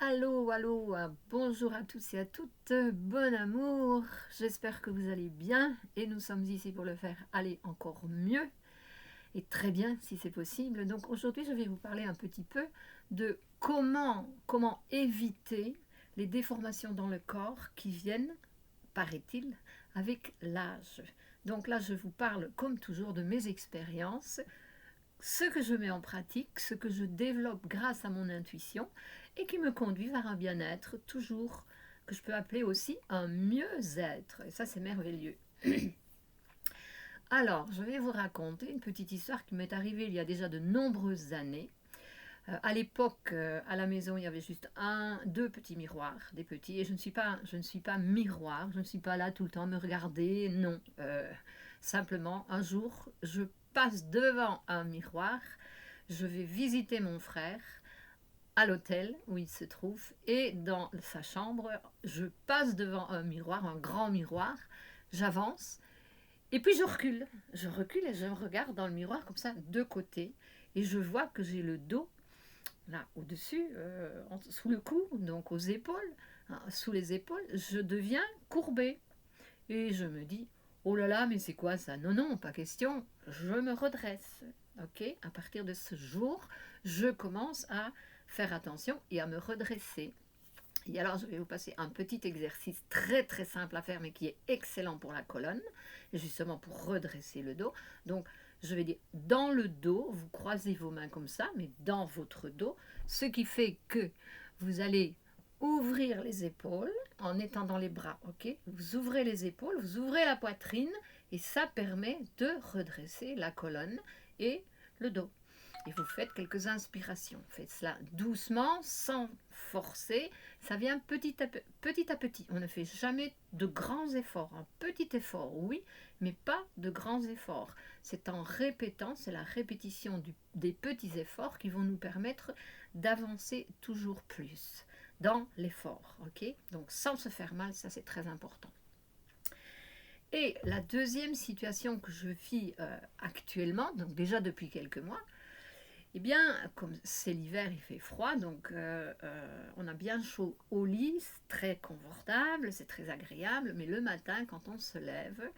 Allô, allô, bonjour à tous et à toutes, bon amour, j'espère que vous allez bien et nous sommes ici pour le faire aller encore mieux et très bien si c'est possible. Donc aujourd'hui je vais vous parler un petit peu de comment éviter les déformations dans le corps qui viennent, paraît-il, avec l'âge. Donc là je vous parle comme toujours de mes expériences, ce que je mets en pratique, ce que je développe grâce à mon intuition et qui me conduit vers un bien-être toujours que je peux appeler aussi un mieux-être. Et ça, c'est merveilleux. Alors, je vais vous raconter une petite histoire qui m'est arrivée il y a déjà de nombreuses années. À l'époque, à la maison, il y avait juste deux petits miroirs, des petits. Et je ne suis pas miroir, je ne suis pas là tout le temps à me regarder. Non, simplement, un jour, je passe devant un miroir, je vais visiter mon frère à l'hôtel où il se trouve et dans sa chambre, je passe devant un miroir, un grand miroir, j'avance et puis je recule et je me regarde dans le miroir comme ça de côté et je vois que j'ai le dos là au-dessus, sous le cou, donc aux épaules, hein, sous les épaules, je deviens courbée et je me dis oh là là mais c'est quoi ça? Non non pas question, je me redresse. Ok, à partir de ce jour, je commence à faire attention et à me redresser. Et alors, je vais vous passer un petit exercice très très simple à faire, mais qui est excellent pour la colonne, justement pour redresser le dos. Donc, je vais dire, dans le dos, vous croisez vos mains comme ça, mais dans votre dos, ce qui fait que vous allez ouvrir les épaules en étendant les bras, ok? Vous ouvrez les épaules, vous ouvrez la poitrine, et ça permet de redresser la colonne et le dos. Et vous faites quelques inspirations. Faites cela doucement, sans forcer. Ça vient petit à petit. On ne fait jamais de grands efforts. Un petit effort, oui, mais pas de grands efforts. C'est en répétant, c'est la répétition des petits efforts qui vont nous permettre d'avancer toujours plus dans l'effort. Ok? Donc sans se faire mal, ça c'est très important. Et la deuxième situation que je vis actuellement, donc déjà depuis quelques mois, eh bien, comme c'est l'hiver, il fait froid, donc on a bien chaud au lit, c'est très confortable, c'est très agréable, mais le matin, quand on se lève,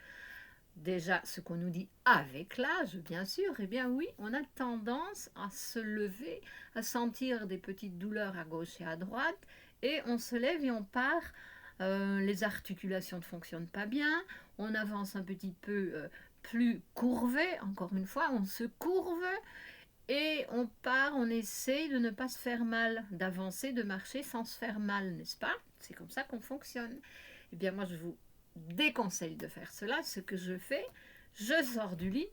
déjà ce qu'on nous dit avec l'âge, bien sûr, eh bien oui, on a tendance à se lever, à sentir des petites douleurs à gauche et à droite, et on se lève et on part. Les articulations ne fonctionnent pas bien, on avance un petit peu plus courbé, encore une fois, on se courbe, et on part, on essaye de ne pas se faire mal, d'avancer, de marcher sans se faire mal, n'est-ce pas? C'est comme ça qu'on fonctionne. Eh bien, moi, je vous déconseille de faire cela. Ce que je fais, je sors du lit,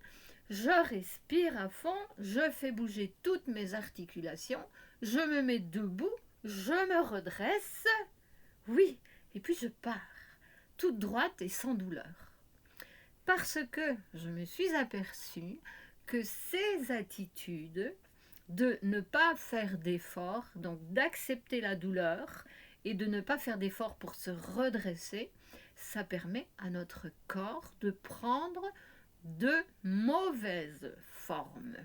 je respire à fond, je fais bouger toutes mes articulations, je me mets debout, je me redresse, oui, et puis je pars, toute droite et sans douleur. Parce que je me suis aperçue que ces attitudes de ne pas faire d'efforts, donc d'accepter la douleur et de ne pas faire d'efforts pour se redresser, ça permet à notre corps de prendre de mauvaises formes.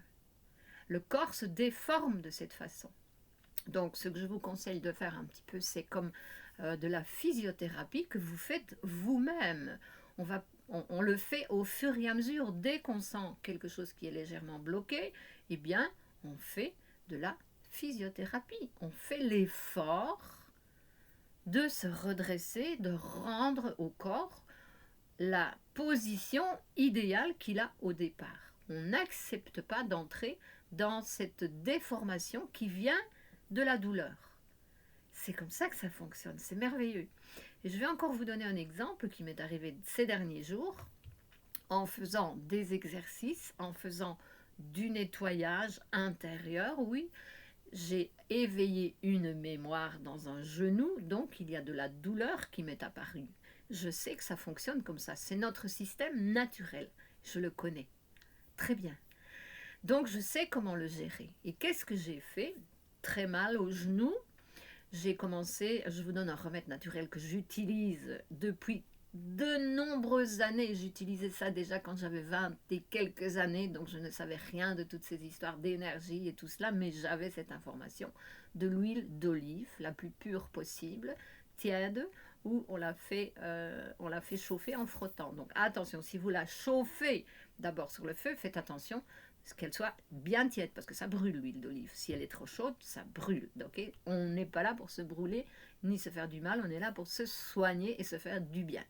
Le corps se déforme de cette façon. Donc ce que je vous conseille de faire un petit peu, c'est comme de la physiothérapie que vous faites vous-même. On le fait au fur et à mesure. Dès qu'on sent quelque chose qui est légèrement bloqué, eh bien, on fait de la physiothérapie. On fait l'effort de se redresser, de rendre au corps la position idéale qu'il a au départ. On n'accepte pas d'entrer dans cette déformation qui vient de la douleur. C'est comme ça que ça fonctionne, c'est merveilleux. Et je vais encore vous donner un exemple qui m'est arrivé ces derniers jours en faisant des exercices, en faisant du nettoyage intérieur, oui. J'ai éveillé une mémoire dans un genou, donc il y a de la douleur qui m'est apparue. Je sais que ça fonctionne comme ça, c'est notre système naturel, je le connais très bien. Donc je sais comment le gérer. Et qu'est-ce que j'ai fait? Très mal au genou. J'ai commencé, je vous donne un remède naturel que j'utilise depuis de nombreuses années. J'utilisais ça déjà quand j'avais 20 et quelques années, donc je ne savais rien de toutes ces histoires d'énergie et tout cela, mais j'avais cette information de l'huile d'olive, la plus pure possible, tiède, où on l'a fait chauffer en frottant. Donc attention, si vous la chauffez d'abord sur le feu, faites attention qu'elle soit bien tiède, parce que ça brûle l'huile d'olive. Si elle est trop chaude, ça brûle. Okay, on n'est pas là pour se brûler ni se faire du mal, on est là pour se soigner et se faire du bien.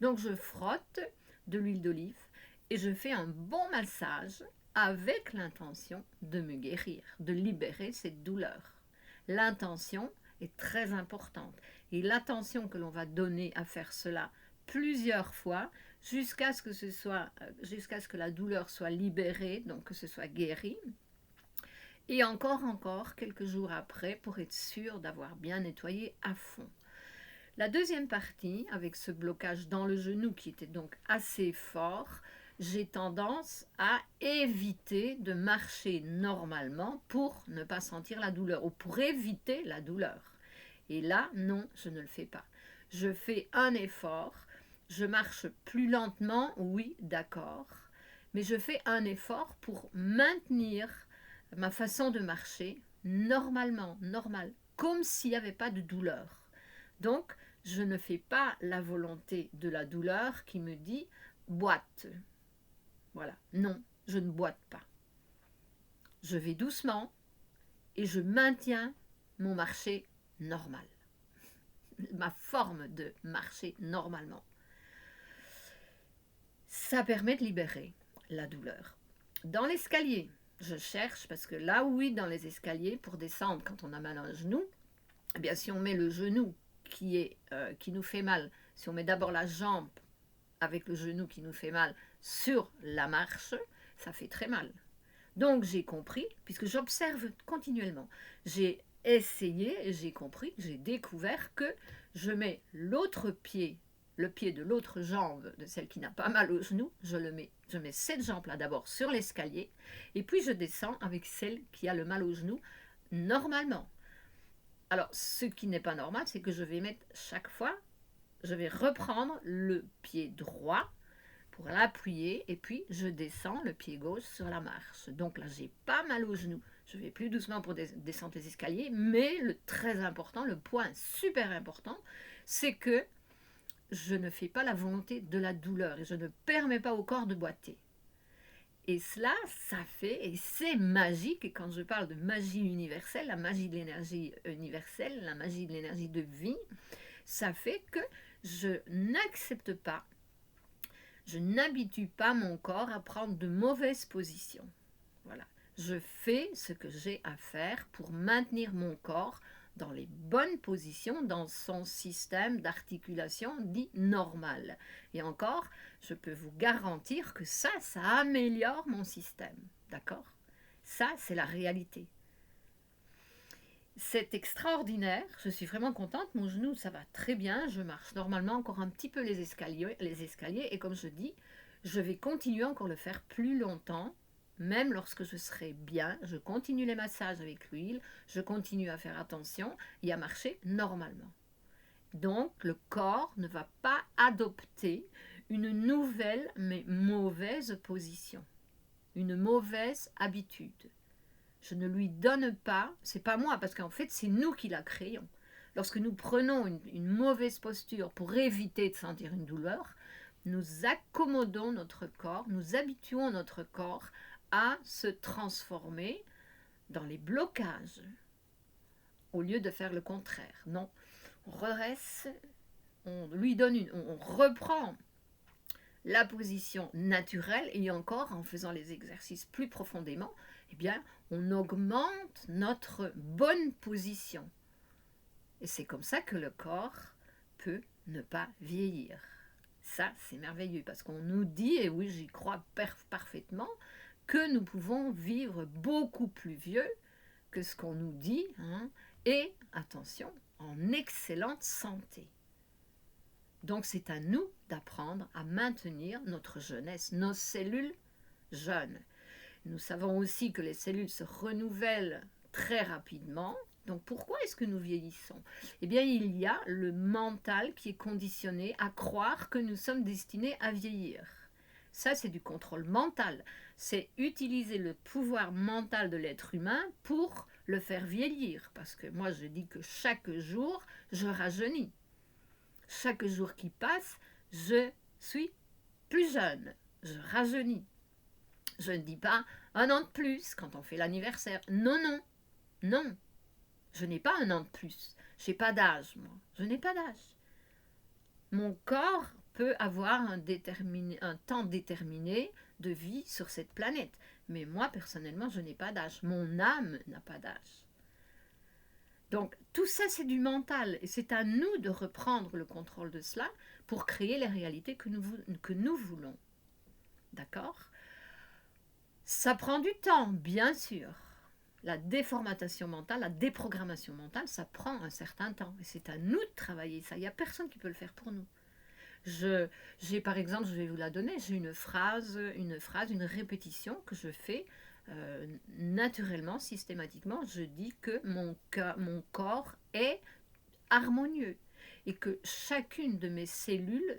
Donc je frotte de l'huile d'olive et je fais un bon massage avec l'intention de me guérir, de libérer cette douleur. L'intention est très importante et l'attention que l'on va donner à faire cela plusieurs fois jusqu'à ce que la douleur soit libérée, donc que ce soit guéri. Et encore quelques jours après pour être sûr d'avoir bien nettoyé à fond. La deuxième partie, avec ce blocage dans le genou qui était donc assez fort, j'ai tendance à éviter de marcher normalement pour ne pas sentir la douleur ou pour éviter la douleur. Et là, non, je ne le fais pas. Je fais un effort, je marche plus lentement, oui, d'accord, mais je fais un effort pour maintenir ma façon de marcher normalement, normal, comme s'il n'y avait pas de douleur. Donc, je ne fais pas la volonté de la douleur qui me dit boite. Voilà, non, je ne boite pas. Je vais doucement et je maintiens mon marché normal, ma forme de marcher normalement. Ça permet de libérer la douleur. Dans l'escalier, je cherche, parce que là, oui, dans les escaliers, pour descendre quand on a mal à un genou, eh bien, si on met le genou qui nous fait mal, si on met d'abord la jambe avec le genou qui nous fait mal sur la marche, ça fait très mal. Donc j'ai compris, puisque j'observe continuellement, j'ai essayé et j'ai compris, j'ai découvert que je mets l'autre pied, le pied de l'autre jambe de celle qui n'a pas mal au genou, je mets cette jambe-là d'abord sur l'escalier, et puis je descends avec celle qui a le mal au genou normalement. Alors, ce qui n'est pas normal, c'est que je vais mettre chaque fois, je vais reprendre le pied droit pour l'appuyer et puis je descends le pied gauche sur la marche. Donc là, j'ai pas mal au genou. Je vais plus doucement pour descendre les escaliers, mais le très important, le point super important, c'est que je ne fais pas la volonté de la douleur et je ne permets pas au corps de boiter. Et cela, ça fait, et c'est magique, et quand je parle de magie universelle, la magie de l'énergie universelle, la magie de l'énergie de vie, ça fait que je n'accepte pas, je n'habitue pas mon corps à prendre de mauvaises positions. Voilà. Je fais ce que j'ai à faire pour maintenir mon corps dans les bonnes positions, dans son système d'articulation dit normal. Et encore, je peux vous garantir que ça améliore mon système. D'accord ? Ça, c'est la réalité. C'est extraordinaire, je suis vraiment contente, mon genou, ça va très bien, je marche normalement encore un petit peu les escaliers et comme je dis, je vais continuer encore le faire plus longtemps. Même lorsque je serai bien, je continue les massages avec l'huile, je continue à faire attention et à marcher normalement. Donc, le corps ne va pas adopter une nouvelle mais mauvaise position, une mauvaise habitude. Je ne lui donne pas, c'est pas moi, parce qu'en fait, c'est nous qui la créons. Lorsque nous prenons une mauvaise posture pour éviter de sentir une douleur, nous accommodons notre corps, nous habituons notre corps à se transformer dans les blocages au lieu de faire le contraire. Non, on redresse, on reprend la position naturelle et encore en faisant les exercices plus profondément, eh bien, on augmente notre bonne position. Et c'est comme ça que le corps peut ne pas vieillir. Ça, c'est merveilleux parce qu'on nous dit, et oui, j'y crois parfaitement, que nous pouvons vivre beaucoup plus vieux que ce qu'on nous dit, et, attention, en excellente santé. Donc c'est à nous d'apprendre à maintenir notre jeunesse, nos cellules jeunes. Nous savons aussi que les cellules se renouvellent très rapidement, Donc pourquoi est-ce que nous vieillissons? Eh bien, il y a le mental qui est conditionné à croire que nous sommes destinés à vieillir. Ça, c'est du contrôle mental. C'est utiliser le pouvoir mental de l'être humain pour le faire vieillir. Parce que moi, je dis que chaque jour, je rajeunis. Chaque jour qui passe, je suis plus jeune. Je rajeunis. Je ne dis pas un an de plus quand on fait l'anniversaire. Non, non, non. Je n'ai pas un an de plus. Je n'ai pas d'âge, moi. Je n'ai pas d'âge. Mon corps peut avoir un temps déterminé de vie sur cette planète. Mais moi, personnellement, je n'ai pas d'âge. Mon âme n'a pas d'âge. Donc, tout ça, c'est du mental. Et c'est à nous de reprendre le contrôle de cela pour créer les réalités que nous voulons. D'accord? Ça prend du temps, bien sûr. La déformatation mentale, la déprogrammation mentale, ça prend un certain temps. Et c'est à nous de travailler ça. Il n'y a personne qui peut le faire pour nous. J'ai par exemple, je vais vous la donner, j'ai une phrase, une répétition que je fais naturellement, systématiquement. Je dis que mon corps est harmonieux et que chacune de mes cellules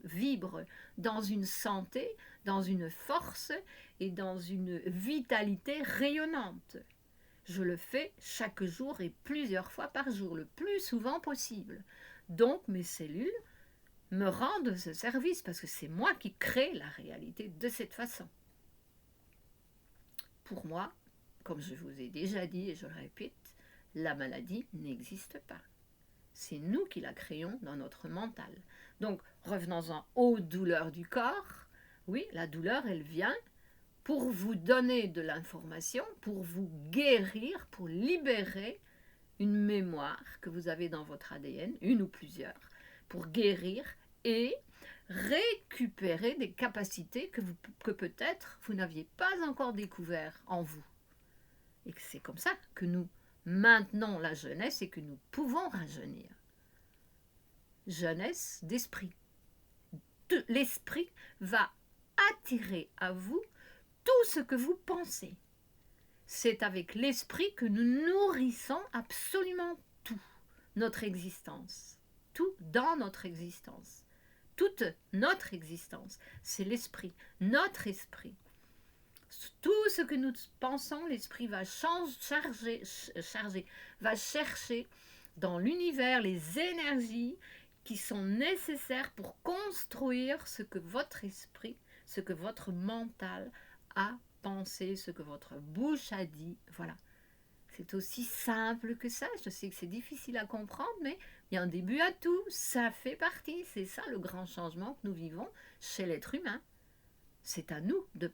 vibre dans une santé, dans une force et dans une vitalité rayonnante. Je le fais chaque jour et plusieurs fois par jour, le plus souvent possible. Donc mes cellules me rendent ce service parce que c'est moi qui crée la réalité de cette façon. Pour moi, comme je vous ai déjà dit et je le répète, la maladie n'existe pas. C'est nous qui la créons dans notre mental. Donc, revenons-en aux douleurs du corps. Oui, la douleur, elle vient pour vous donner de l'information, pour vous guérir, pour libérer une mémoire que vous avez dans votre ADN, une ou plusieurs, pour guérir et récupérer des capacités que peut-être vous n'aviez pas encore découvertes en vous. Et c'est comme ça que nous maintenons la jeunesse et que nous pouvons rajeunir. Jeunesse d'esprit. L'esprit va attirer à vous tout ce que vous pensez. C'est avec l'esprit que nous nourrissons absolument tout, notre existence. Tout dans notre existence. Toute notre existence, c'est l'esprit, notre esprit. Tout ce que nous pensons, l'esprit va va chercher dans l'univers les énergies qui sont nécessaires pour construire ce que votre esprit, ce que votre mental a pensé, ce que votre bouche a dit. Voilà. C'est aussi simple que ça. Je sais que c'est difficile à comprendre, mais il y a un début à tout. Ça fait partie. C'est ça le grand changement que nous vivons chez l'être humain. C'est à nous de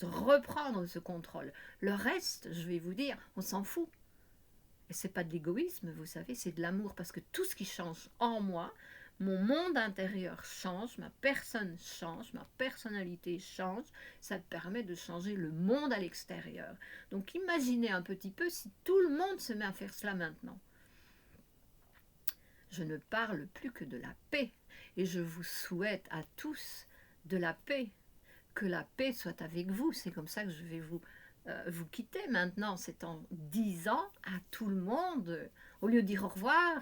reprendre ce contrôle. Le reste, je vais vous dire, on s'en fout. Et c'est pas de l'égoïsme, vous savez, c'est de l'amour. Parce que tout ce qui change en moi, mon monde intérieur change, ma personne change, ma personnalité change, ça permet de changer le monde à l'extérieur. Donc imaginez un petit peu si tout le monde se met à faire cela maintenant. Je ne parle plus que de la paix et je vous souhaite à tous de la paix. Que la paix soit avec vous, c'est comme ça que je vais vous quitter maintenant. C'est en disant à tout le monde, au lieu de dire au revoir,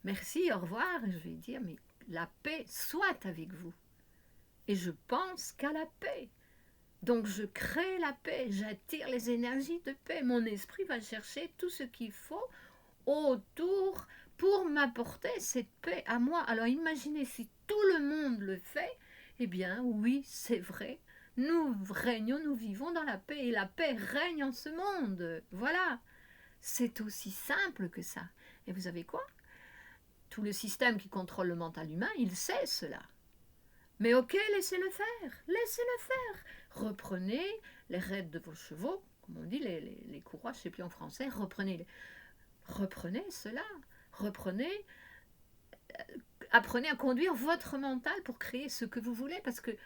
merci, au revoir, je vais dire, mais la paix soit avec vous. Et je pense qu'à la paix. Donc je crée la paix, j'attire les énergies de paix. Mon esprit va chercher tout ce qu'il faut autour pour m'apporter cette paix à moi. Alors imaginez si tout le monde le fait, eh bien oui, c'est vrai. Nous régnons, nous vivons dans la paix et la paix règne en ce monde. Voilà. C'est aussi simple que ça. Et vous savez quoi? Tout le système qui contrôle le mental humain, il sait cela. Mais ok, laissez-le faire. Laissez-le faire. Reprenez les rênes de vos chevaux, comme on dit, les courroies, je ne sais plus en français. Reprenez cela. Apprenez à conduire votre mental pour créer ce que vous voulez, parce que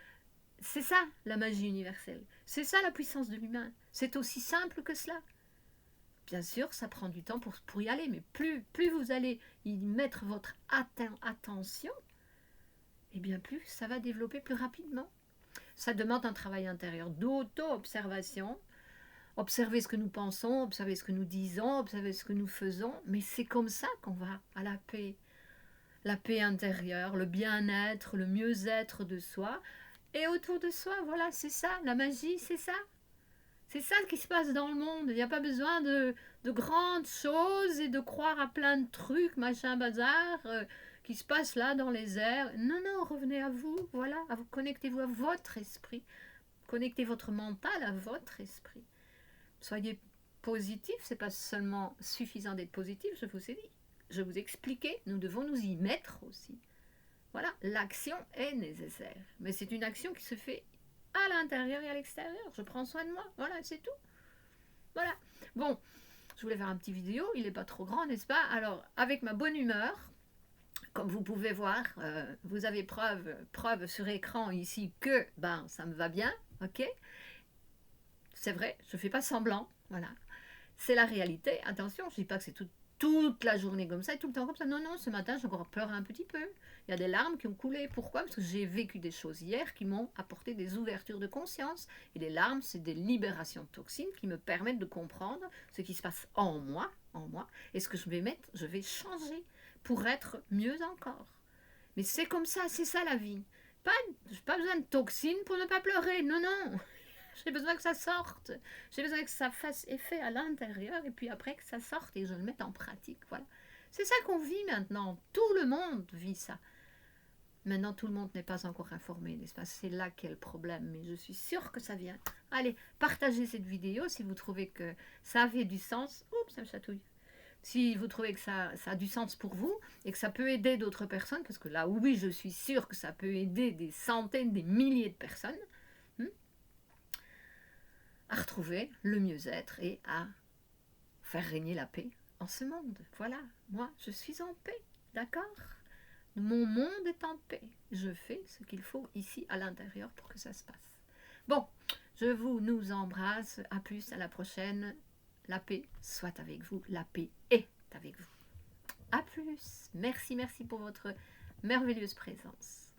c'est ça la magie universelle. C'est ça la puissance de l'humain. C'est aussi simple que cela. Bien sûr, ça prend du temps pour y aller, mais plus vous allez y mettre votre attention, et bien plus ça va développer plus rapidement. Ça demande un travail intérieur d'auto-observation, observer ce que nous pensons, observer ce que nous disons, observer ce que nous faisons, mais c'est comme ça qu'on va à la paix intérieure, le bien-être, le mieux-être de soi et autour de soi. Voilà, c'est ça, la magie, c'est ça. C'est ça qui se passe dans le monde. Il n'y a pas besoin de grandes choses et de croire à plein de trucs, machin, bazar, qui se passent là dans les airs. Non, non, revenez à vous, voilà, connectez-vous à votre esprit. Connectez votre mental à votre esprit. Soyez positif, c'est pas seulement suffisant d'être positif, je vous ai dit. Je vous ai expliqué, nous devons nous y mettre aussi. Voilà, l'action est nécessaire. Mais c'est une action qui se fait à l'intérieur et à l'extérieur. Je prends soin de moi, voilà, c'est tout. Voilà. Bon, je voulais faire un petit vidéo, il n'est pas trop grand, n'est-ce pas? Alors, avec ma bonne humeur, comme vous pouvez voir, vous avez preuve sur écran ici que ben, ça me va bien, ok? C'est vrai, je ne fais pas semblant, voilà. C'est la réalité. Attention, je ne dis pas que c'est toute la journée comme ça et tout le temps comme ça. Non, non, ce matin, j'ai encore pleuré un petit peu. Il y a des larmes qui ont coulé. Pourquoi? Parce que j'ai vécu des choses hier qui m'ont apporté des ouvertures de conscience. Et les larmes, c'est des libérations de toxines qui me permettent de comprendre ce qui se passe en moi. Et ce que je vais mettre, je vais changer pour être mieux encore. Mais c'est comme ça, c'est ça la vie. Pas besoin de toxines pour ne pas pleurer. Non, non. J'ai besoin que ça sorte. J'ai besoin que ça fasse effet à l'intérieur et puis après que ça sorte et que je le mette en pratique. Voilà. C'est ça qu'on vit maintenant. Tout le monde vit ça. Maintenant, tout le monde n'est pas encore informé, n'est-ce pas? C'est là qu'est le problème, mais je suis sûre que ça vient. Allez, partagez cette vidéo si vous trouvez que ça avait du sens. Oups, ça me chatouille. Si vous trouvez que ça a du sens pour vous et que ça peut aider d'autres personnes, parce que là, oui, je suis sûre que ça peut aider des centaines, des milliers de personnes, à retrouver le mieux-être et à faire régner la paix en ce monde. Voilà, moi, je suis en paix, d'accord? Mon monde est en paix. Je fais ce qu'il faut ici à l'intérieur pour que ça se passe. Bon, nous embrasse. À plus, à la prochaine. La paix soit avec vous. La paix est avec vous. À plus. Merci, merci pour votre merveilleuse présence.